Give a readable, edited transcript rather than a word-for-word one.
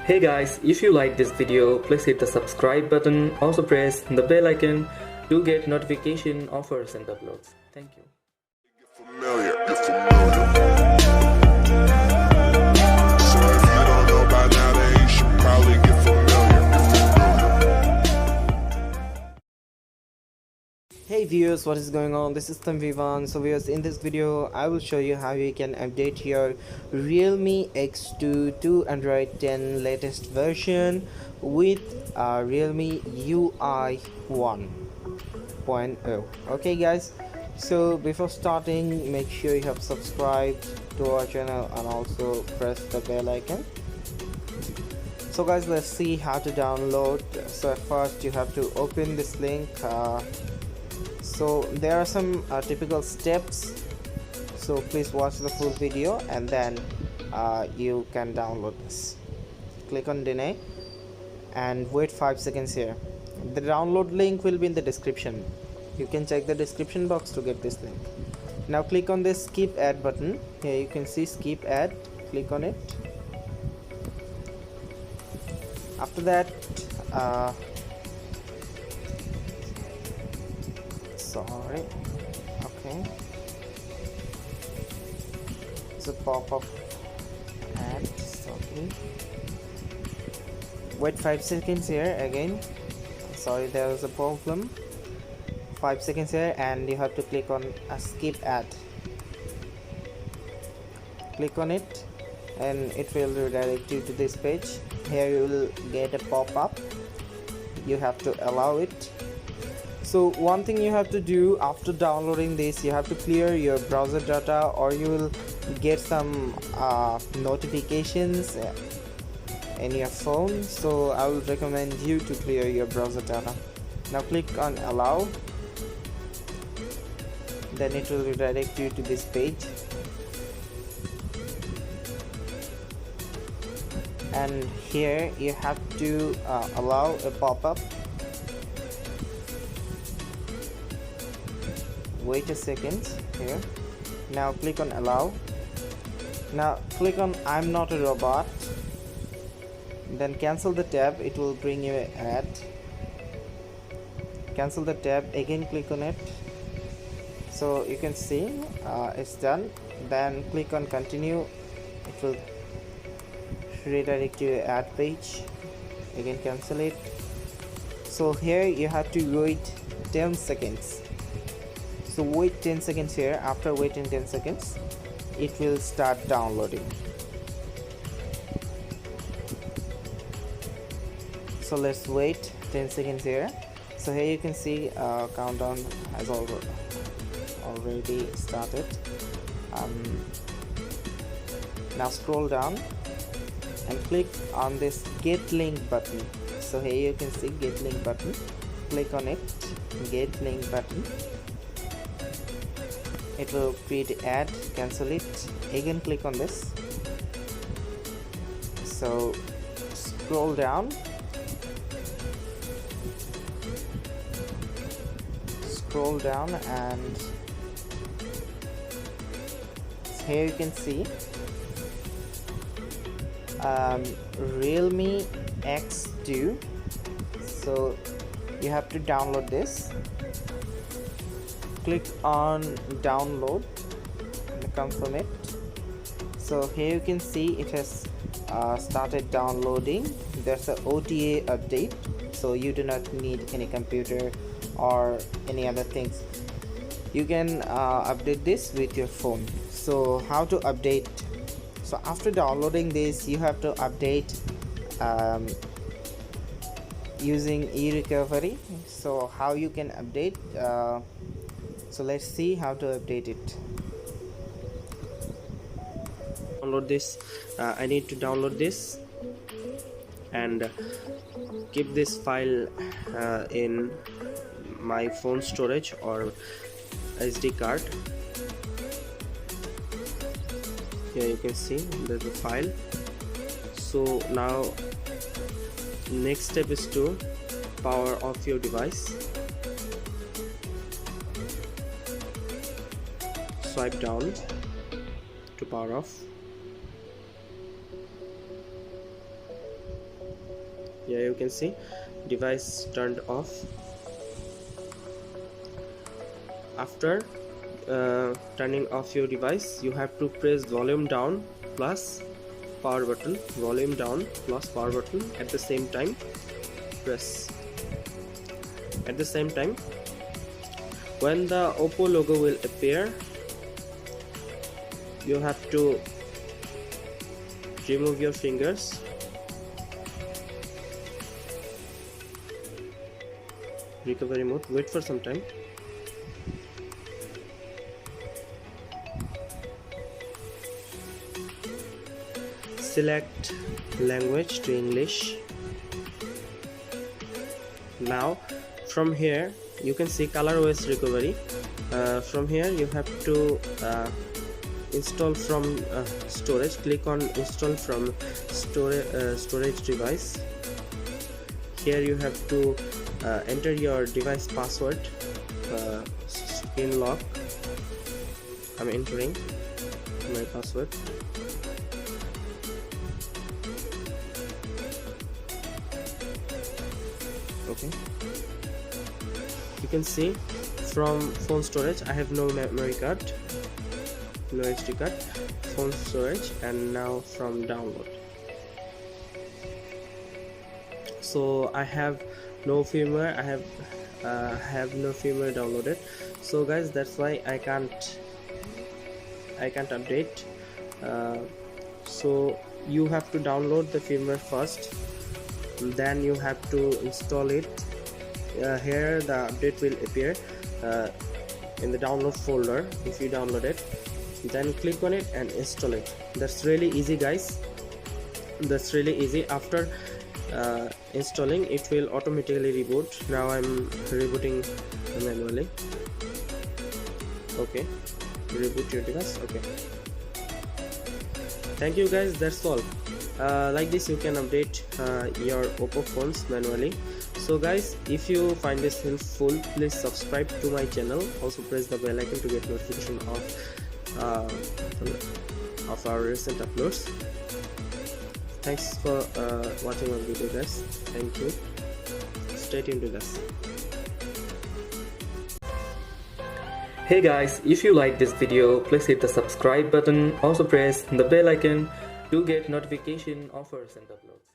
Hey guys, if you like this video, please hit the subscribe button. Also press the bell icon to get notification of our recent uploads. Thank you. Get familiar. So if you don't know by now, then you should probably get familiar. Hey viewers, what is going on? This is Tanvir. So viewers, in this video I will show you how you can update your Realme X2 to Android 10 latest version with Realme UI 1.0. Okay guys, so before starting, make sure you have subscribed to our channel and also press the bell icon. So guys, let's see how to download. So at first you have to open this link. So there are some typical steps, so please watch the full video and then you can download this. Click on deny and wait 5 seconds here. The download link will be in the description. You can check the description box to get this link. Now click on this skip ad button. Here you can see skip ad. Click on it. After that okay, it's a pop-up ad. Okay, wait 5 seconds here again. Sorry, there was a problem. 5 seconds here and you have to click on a skip ad. Click on it and it will redirect you to this page. Here you will get a pop-up. You have to allow it. So one thing you have to do after downloading this, you have to clear your browser data or you will get some notifications in your phone. So I will recommend you to clear your browser data. Now click on allow, then it will redirect you to this page, and here you have to allow a pop-up. Wait a second here. Now click on allow. Now click on I'm not a robot, then cancel the tab. It will bring you an ad. Cancel the tab, again click on it. So you can see it's done. Then click on continue. It will redirect you to ad page. Again cancel it. So here you have to wait 10 seconds. So wait 10 seconds here. After waiting 10 seconds, it will start downloading. So let's wait 10 seconds here. So here you can see countdown has already started. Now scroll down and click on this get link button. So here you can see get link button. Click on it, get link button. It will create an ad, cancel it, again click on this. So scroll down, and here you can see Realme X2. So you have to download this. Click on download and confirm it. So here you can see it has started downloading. There's an OTA update, so you do not need any computer or any other things. You can update this with your phone. So how to update? So after downloading this, you have to update using e-recovery. So how you can update? So let's see how to update it. Download this. I need to download this and keep this file in my phone storage or SD card. Here you can see there's a file. So now next step is to power off your device. Swipe down to power off. Here you can see device turned off. After turning off your device, you have to press volume down plus power button, volume down plus power button at the same time. Press at the same time. When the Oppo logo will appear, you have to remove your fingers. Recovery mode. Wait for some time. Select language to English. Now from here you can see ColorOS recovery. From here you have to install from storage. Click on install from storage device. Here you have to enter your device password. Screen lock. I'm entering my password. Okay, you can see from phone storage I have no memory card, no SD card, phone storage, and now from download. So I have no firmware. I have no firmware downloaded. So guys, that's why I can't update. So you have to download the firmware first, then you have to install it. Here the update will appear in the download folder. If you download it, then click on it and install it. That's really easy, guys. That's really easy. After installing, it will automatically reboot. Now I'm rebooting manually. Okay, reboot your device. Okay, thank you guys, that's all. Like this you can update your Oppo phones manually. So guys, if you find this helpful, please subscribe to my channel. Also press the bell icon to get notification of our recent uploads. Thanks for watching our video, guys. Thank you. Stay tuned with us. Hey guys, if you like this video, please hit the subscribe button. Also press the bell icon to get notification of our recent uploads.